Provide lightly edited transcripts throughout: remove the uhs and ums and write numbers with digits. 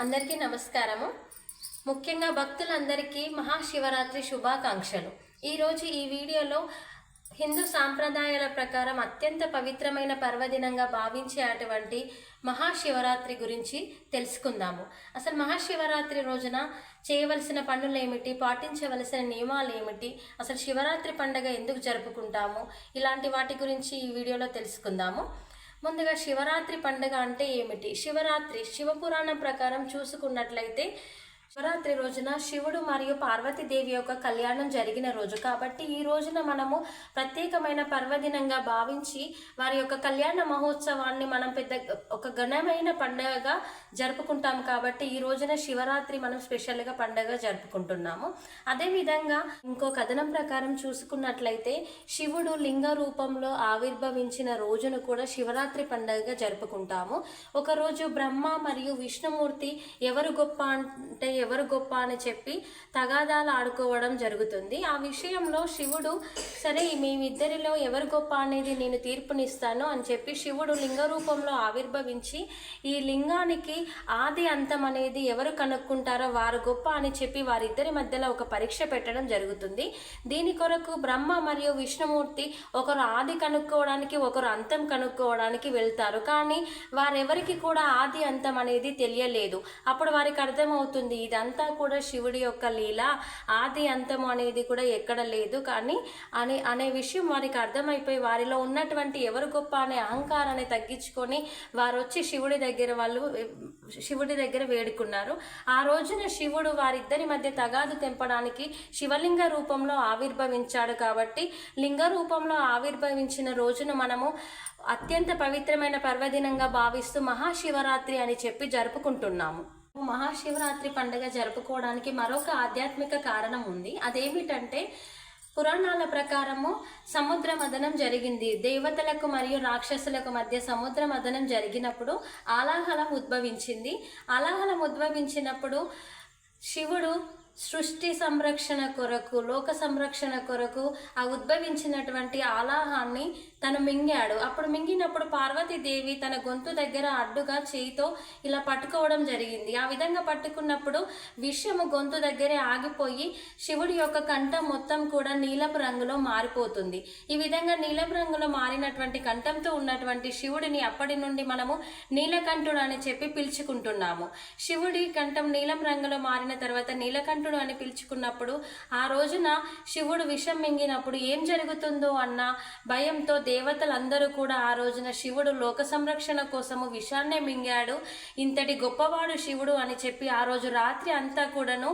అందరికీ నమస్కారము. ముఖ్యంగా భక్తులందరికీ మహాశివరాత్రి శుభాకాంక్షలు. ఈరోజు ఈ వీడియోలో హిందూ సాంప్రదాయాల ప్రకారం అత్యంత పవిత్రమైన పర్వదినంగా భావించే అటువంటి మహాశివరాత్రి గురించి తెలుసుకుందాము. అసలు మహాశివరాత్రి రోజున చేయవలసిన పనులు ఏమిటి, పాటించవలసిన నియమాలు ఏమిటి, అసలు శివరాత్రి పండుగ ఎందుకు జరుపుకుంటాము, ఇలాంటి వాటి గురించి ఈ వీడియోలో తెలుసుకుందాము. ముందుగా శివరాత్రి పండుగ అంటే ఏమిటి? శివరాత్రి శివపురాణం ప్రకారం చూసుకున్నట్లయితే శివరాత్రి రోజున శివుడు మరియు పార్వతీదేవి యొక్క కళ్యాణం జరిగిన రోజు కాబట్టి ఈ రోజున మనము ప్రత్యేకమైన పర్వదినంగా భావించి వారి యొక్క కళ్యాణ మహోత్సవాన్ని మనం ఒక ఘనమైన పండుగగా జరుపుకుంటాం. కాబట్టి ఈ రోజున శివరాత్రి మనం స్పెషల్గా పండుగ జరుపుకుంటున్నాము. అదేవిధంగా ఇంకో కథనం ప్రకారం చూసుకున్నట్లయితే శివుడు లింగ రూపంలో ఆవిర్భవించిన రోజును కూడా శివరాత్రి పండుగగా జరుపుకుంటాము. ఒకరోజు బ్రహ్మ మరియు విష్ణుమూర్తి ఎవరు గొప్ప అని చెప్పి తగాదాలు ఆడుకోవడం జరుగుతుంది. ఆ విషయంలో శివుడు సరే మేమిద్దరిలో ఎవరు గొప్ప అనేది నేను తీర్పునిస్తాను అని చెప్పి శివుడు లింగ రూపంలో ఆవిర్భవించి ఈ లింగానికి ఆది అంతం అనేది ఎవరు కనుక్కుంటారో వారు గొప్ప అని చెప్పి వారిద్దరి మధ్యలో ఒక పరీక్ష పెట్టడం జరుగుతుంది. దీని కొరకు బ్రహ్మ మరియు విష్ణుమూర్తి ఒకరు ఆది కనుక్కోవడానికి ఒకరు అంతం కనుక్కోవడానికి వెళ్తారు. కానీ వారెవరికి కూడా ఆది అంతం అనేది తెలియలేదు. అప్పుడు వారికి అర్థమవుతుంది ఇదంతా కూడా శివుడి యొక్క లీల, ఆది అంతము అనేది కూడా ఎక్కడ లేదు కానీ అనే విషయం వారికి అర్థమైపోయి వారిలో ఉన్నటువంటి ఎవరు గొప్ప అనే అహంకారాన్ని తగ్గించుకొని వారు వచ్చి శివుడి దగ్గర వేడుకున్నారు. ఆ రోజున శివుడు వారిద్దరి మధ్య తగాదు తెంపడానికి శివలింగ రూపంలో ఆవిర్భవించాడు. కాబట్టి లింగ రూపంలో ఆవిర్భవించిన రోజున మనము అత్యంత పవిత్రమైన పర్వదినంగా భావిస్తూ మహాశివరాత్రి అని చెప్పి జరుపుకుంటున్నాము. మహాశివరాత్రి పండుగ జరుపుకోవడానికి మరొక ఆధ్యాత్మిక కారణం ఉంది. అదేమిటంటే పురాణాల ప్రకారము సముద్ర మదనం జరిగింది. దేవతలకు మరియు రాక్షసులకు మధ్య సముద్ర మదనం జరిగినప్పుడు ఆలాహలం ఉద్భవించింది. ఆలాహలం ఉద్భవించినప్పుడు శివుడు సృష్టి సంరక్షణ కొరకు, లోక సంరక్షణ కొరకు ఆ ఉద్భవించినటువంటి ఆలాహాన్ని తను మింగాడు. అప్పుడు మింగినప్పుడు పార్వతీదేవి తన గొంతు దగ్గర అడ్డుగా చేయితో ఇలా పట్టుకోవడం జరిగింది. ఆ విధంగా పట్టుకున్నప్పుడు విషము గొంతు దగ్గరే ఆగిపోయి శివుడి యొక్క కంఠం మొత్తం కూడా నీలపు రంగులో మారిపోతుంది. ఈ విధంగా నీలపు రంగులో మారినటువంటి కంఠంతో ఉన్నటువంటి శివుడిని అప్పటి నుండి మనము నీలకంఠుడు అని చెప్పి పిలుచుకుంటున్నాము. శివుడి కంఠం నీలం రంగులో మారిన తర్వాత నీలకంఠుడు అని పిలుచుకున్నప్పుడు ఆ రోజున శివుడు విషం మింగినప్పుడు ఏం జరుగుతుందో అన్న భయంతో దేవతలందరూ కూడా ఆ రోజున శివుడు లోక సంరక్షణ కోసము విషాన్నే మింగాడు, ఇంతటి గొప్పవాడు శివుడు అని చెప్పి ఆ రోజు రాత్రి అంతా కూడాను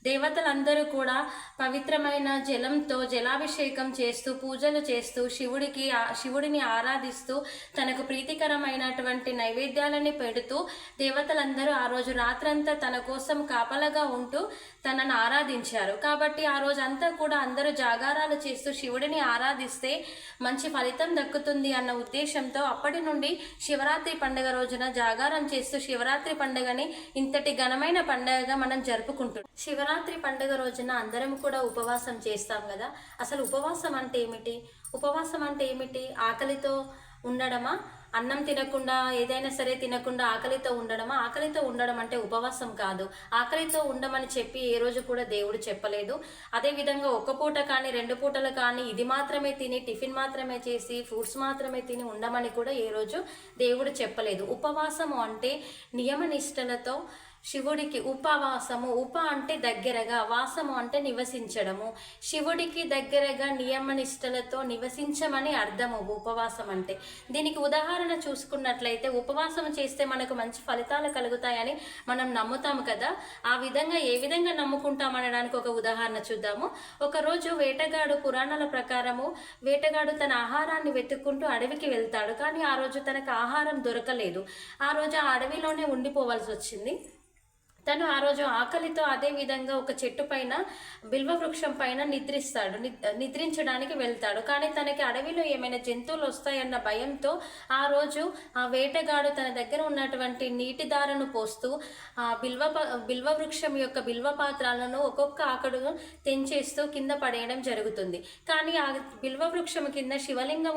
దేవతలందరూ కూడా పవిత్రమైన జలంతో జలాభిషేకం చేస్తూ పూజలు చేస్తూ శివుడిని ఆరాధిస్తూ తనకు ప్రీతికరమైనటువంటి నైవేద్యాలని పెడుతూ దేవతలందరూ ఆ రోజు రాత్రంతా తన కోసం కాపలగా ఉంటూ తనను ఆరాధించారు. కాబట్టి ఆ రోజు అంతా కూడా అందరూ జాగారాలు చేస్తూ శివుడిని ఆరాధిస్తే మంచి ఫలితం దక్కుతుంది అన్న ఉద్దేశంతో అప్పటి నుండి శివరాత్రి పండుగ రోజున జాగారం చేస్తూ శివరాత్రి పండుగని ఇంతటి ఘనమైన పండుగగా మనం జరుపుకుంటున్నాం. శివరాత్రి పండుగ రోజున అందరం కూడా ఉపవాసం చేస్తాం కదా. అసలు ఉపవాసం అంటే ఏమిటి? ఉపవాసం అంటే ఏమిటి? ఆకలితో ఉండడమా? అన్నం తినకుండా ఏదైనా సరే తినకుండా ఆకలితో ఉండడమా? ఆకలితో ఉండడం అంటే ఉపవాసం కాదు. ఆకలితో ఉండమని చెప్పి ఏ రోజు కూడా దేవుడు చెప్పలేదు. అదేవిధంగా ఒక పూట కానీ 2 పూటలు కానీ ఇది మాత్రమే తిని టిఫిన్ మాత్రమే చేసి ఫ్రూట్స్ మాత్రమే తిని ఉండమని కూడా ఏ రోజు దేవుడు చెప్పలేదు. ఉపవాసము అంటే నియమనిష్టలతో శివుడికి ఉపవాసము, అంటే దగ్గరగా, వాసము అంటే నివసించడము, శివుడికి దగ్గరగా నియమనిష్టలతో నివసించమని అర్థము ఉపవాసం అంటే. దీనికి ఉదాహరణ చూసుకున్నట్లయితే ఉపవాసం చేస్తే మనకు మంచి ఫలితాలు కలుగుతాయని మనం నమ్ముతాము కదా. ఆ విధంగా ఏ విధంగా నమ్ముకుంటాం అనడానికి ఒక ఉదాహరణ చూద్దాము. ఒకరోజు వేటగాడు, పురాణాల ప్రకారము వేటగాడు తన ఆహారాన్ని వెతుక్కుంటూ అడవికి వెళ్తాడు. కానీ ఆ రోజు తనకు ఆహారం దొరకలేదు. ఆ రోజు ఆ అడవిలోనే ఉండిపోవాల్సి వచ్చింది. తను ఆ రోజు ఆకలితో అదే విధంగా ఒక చెట్టు పైన బిల్వ వృక్షం పైన నిద్రించడానికి వెళ్తాడు. కానీ తనకి అడవిలో ఏమైనా జంతువులు వస్తాయన్న భయంతో ఆ రోజు ఆ వేటగాడు తన దగ్గర ఉన్నటువంటి నీటి దారను పోస్తూ ఆ బిల్వ వృక్షం యొక్క బిల్వ పాత్రలను ఒక్కొక్క ఆకడు తెంచేస్తూ కింద పడేయడం జరుగుతుంది. కానీ ఆ బిల్వ వృక్షం కింద శివలింగం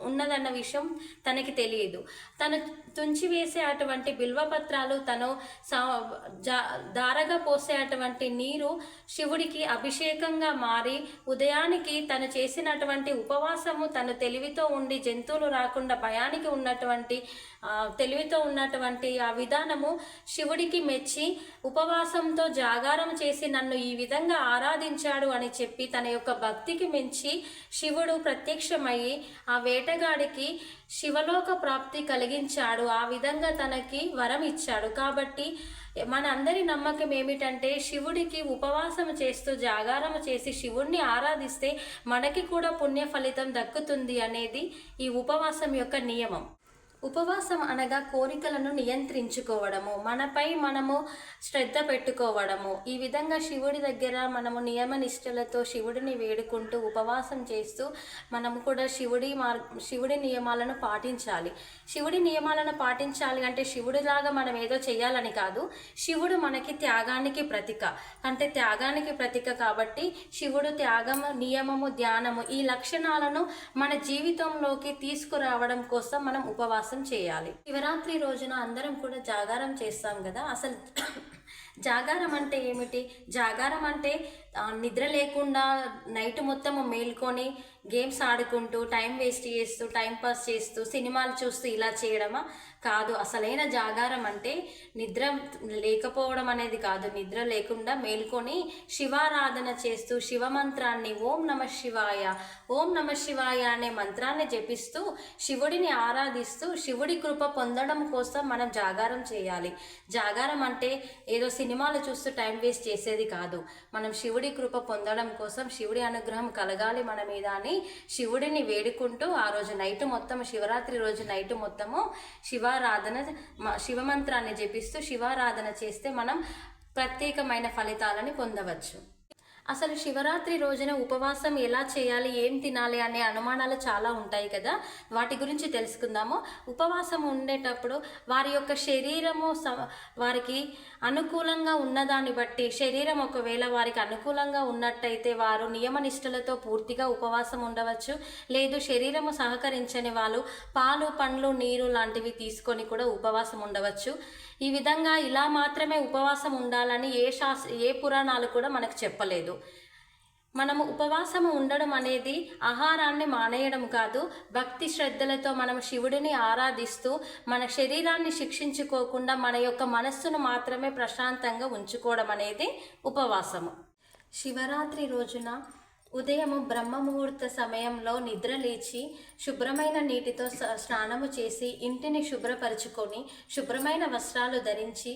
ఉన్నదన్న విషయం తనకి తెలియదు. తను తుంచివేసే అటువంటి బిల్వపత్రాలు తను దారగా పోసే అటువంటి నీరు శివుడికి అభిషేకంగా మారి ఉదయానికి తను చేసినటువంటి ఉపవాసము తను తెలివితో ఉండి జంతువులు రాకుండా భయానికి ఉన్నటువంటి తెలివితో ఉన్నటువంటి ఆ విధానము శివుడికి మెచ్చి ఉపవాసంతో జాగారం చేసి నన్ను ఈ విధంగా ఆరాధించాడు అని చెప్పి తన యొక్క భక్తికి మెచ్చి శివుడు ప్రత్యక్షమయ్యి ఆ వేటగాడికి శివలోక ప్రాప్తి కలిగించాడు. ఆ విధంగా తనకి వరం ఇచ్చాడు. కాబట్టి మన అందరి నమ్మకం ఏమిటంటే శివుడికి ఉపవాసం చేస్తూ జాగారం చేసి శివుణ్ణి ఆరాధిస్తే మనకి కూడా పుణ్య ఫలితం దక్కుతుంది అనేది ఈ ఉపవాసం యొక్క నియమం. ఉపవాసం అనగా కోరికలను నియంత్రించుకోవడము, మనపై మనము శ్రద్ధ పెట్టుకోవడము. ఈ విధంగా శివుడి దగ్గర మనము నియమనిష్టలతో శివుడిని వేడుకుంటూ ఉపవాసం చేస్తూ మనము కూడా శివుడి నియమాలను పాటించాలి. శివుడి నియమాలను పాటించాలి అంటే శివుడిలాగా మనం ఏదో చేయాలని కాదు. శివుడు మనకి త్యాగానికి ప్రతీక, అంటే త్యాగానికి ప్రతీక కాబట్టి శివుడు త్యాగము, నియమము, ధ్యానము ఈ లక్షణాలను మన జీవితంలోకి తీసుకురావడం కోసం మనం ఉపవాసం చేయాలి. శివరాత్రి రోజున అందరం కూడా జాగారం చేస్తాం కదా. అసలు జాగారం అంటే ఏమిటి? జాగారం అంటే నిద్ర లేకుండా నైట్ మొత్తము మేల్కొని గేమ్స్ ఆడుకుంటూ టైం వేస్ట్ చేస్తూ టైం పాస్ చేస్తూ సినిమాలు చూస్తూ ఇలా చేయడమా? కాదు. అసలైన జాగారం అంటే నిద్ర లేకపోవడం అనేది కాదు. నిద్ర లేకుండా మేల్కొని శివారాధన చేస్తూ శివమంత్రాన్ని ఓం నమ శివాయ ఓం నమ శివాయ అనే మంత్రాన్ని జపిస్తూ శివుడిని ఆరాధిస్తూ శివుడి కృప పొందడం కోసం మనం జాగారం చేయాలి. జాగారం అంటే ఏదో సినిమాలు చూస్తూ టైం వేస్ట్ చేసేది కాదు. మనం శివుడి కృప పొందడం కోసం శివుడి అనుగ్రహం కలగాలి మన మీద అని శివుడిని వేడుకుంటూ ఆ రోజు నైట్ మొత్తం, శివరాత్రి రోజు నైట్ మొత్తము శివమంత్రాన్ని జపిస్తూ శివారాధన చేస్తే మనం ప్రత్యేకమైన ఫలితాలను పొందవచ్చు. అసలు శివరాత్రి రోజున ఉపవాసం ఎలా చేయాలి, ఏం తినాలి అనే అనుమానాలు చాలా ఉంటాయి కదా. వాటి గురించి తెలుసుకుందాము. ఉపవాసం ఉండేటప్పుడు వారి యొక్క శరీరము వారికి అనుకూలంగా ఉన్నదాన్ని బట్టి, శరీరం ఒకవేళ వారికి అనుకూలంగా ఉన్నట్టయితే వారు నియమనిష్టలతో పూర్తిగా ఉపవాసం ఉండవచ్చు. లేదు శరీరము సహకరించని వాళ్ళు పాలు, పండ్లు, నీరు లాంటివి తీసుకొని కూడా ఉపవాసం ఉండవచ్చు. ఈ విధంగా ఇలా మాత్రమే ఉపవాసం ఉండాలని ఏ పురాణాలు కూడా మనకు చెప్పలేదు. మనము ఉపవాసము ఉండడం అనేది ఆహారాన్ని మానేయడం కాదు. భక్తి శ్రద్ధలతో మనం శివుడిని ఆరాధిస్తూ మన శరీరాన్ని శిక్షించుకోకుండా మన యొక్క మనస్సును మాత్రమే ప్రశాంతంగా ఉంచుకోవడం అనేది ఉపవాసము. శివరాత్రి రోజున ఉదయము బ్రహ్మముహూర్త సమయంలో నిద్ర లేచి శుభ్రమైన నీటితో స్నానము చేసి ఇంటిని శుభ్రపరచుకొని శుభ్రమైన వస్త్రాలు ధరించి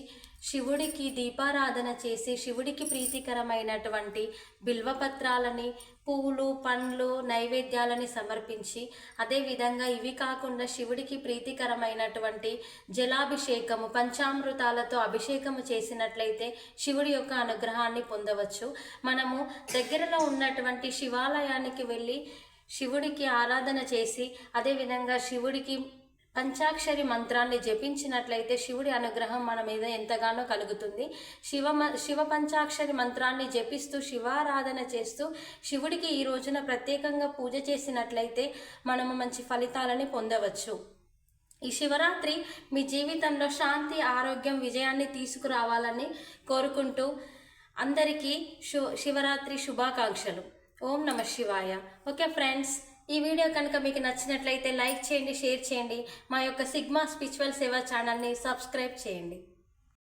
శివుడికి దీపారాధన చేసి శివుడికి ప్రీతికరమైనటువంటి బిల్వపత్రాలని, పువ్వులు, పండ్లు, నైవేద్యాలని సమర్పించి అదేవిధంగా ఇవి కాకుండా శివుడికి ప్రీతికరమైనటువంటి జలాభిషేకము, పంచామృతాలతో అభిషేకము చేసినట్లయితే శివుడి యొక్క అనుగ్రహాన్ని పొందవచ్చు. మనము దగ్గరలో ఉన్నటువంటి శివాలయానికి వెళ్ళి శివుడికి ఆరాధన చేసి అదేవిధంగా శివుడికి పంచాక్షరి మంత్రాన్ని జపించినట్లయితే శివుడి అనుగ్రహం మన మీద ఎంతగానో కలుగుతుంది. శివ పంచాక్షరి మంత్రాన్ని జపిస్తూ శివారాధన చేస్తూ శివుడికి ఈ రోజున ప్రత్యేకంగా పూజ చేసినట్లయితే మనము మంచి ఫలితాలని పొందవచ్చు. ఈ శివరాత్రి మీ జీవితంలో శాంతి, ఆరోగ్యం, విజయాన్ని తీసుకురావాలని కోరుకుంటూ అందరికీ శివరాత్రి శుభాకాంక్షలు. ఓం నమ శివాయ. ఓకే ఫ్రెండ్స్, ఈ వీడియో కనుక మీకు నచ్చినట్లయితే లైక్ చేయండి, షేర్ చేయండి. మా యొక్క సిగ్మా స్పిరిచువల్ సేవ ఛానల్ని సబ్స్క్రైబ్ చేయండి.